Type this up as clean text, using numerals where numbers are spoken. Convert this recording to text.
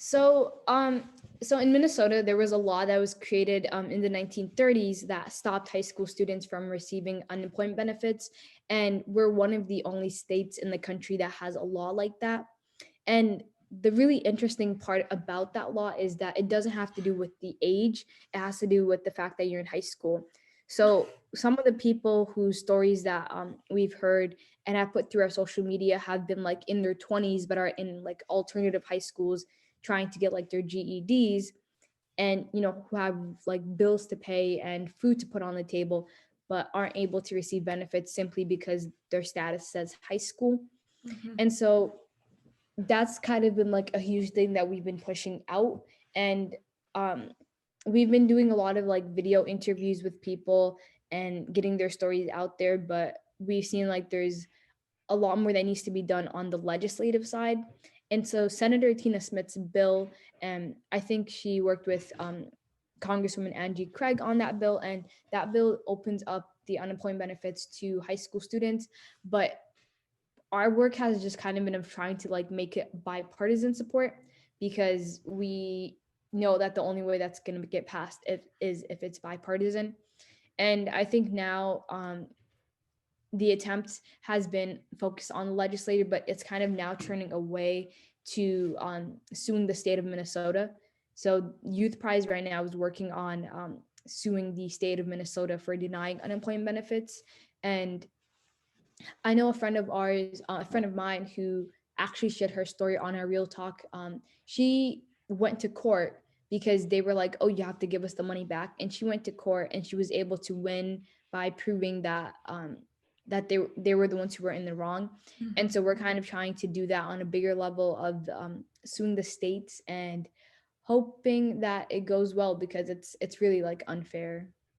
So, so in Minnesota, there was a law that was created in the 1930s that stopped high school students from receiving unemployment benefits, and we're one of the only states in the country that has a law like that. And the really interesting part about that law is that it doesn't have to do with the age, it has to do with the fact that you're in high school. So some of the people whose stories that we've heard and have put through our social media have been like in their 20s but are in like alternative high schools trying to get like their GEDs, and who have like bills to pay and food to put on the table but aren't able to receive benefits simply because their status says high school. Mhm. And so that's kind of been like a huge thing that we've been pushing out. And um we've been doing a lot of like video interviews with people and getting their stories out there, but we've seen like there's a lot more that needs to be done on the legislative side. And so Senator Tina Smith's bill, and I think she worked with Congresswoman Angie Craig on that bill, and that bill opens up the unemployment benefits to high school students. But our work has just kind of been of trying to like make it bipartisan support, because we know that the only way that's going to get passed if it's bipartisan. And I think now the attempt has been focused on the legislature, but it's kind of now turning away to suing the state of Minnesota. So Youth Prize right now is working on suing the state of Minnesota for denying unemployment benefits. And I know a friend of ours, a friend of mine, who actually shared her story on our Real Talk. She went to court because they were like, "Oh, you have to give us the money back," and she went to court and she was able to win by proving that that they were the ones who were in the wrong. And Mhm. so we're kind of trying to do that on a bigger level of suing the states and hoping that it goes well, because it's really like unfair.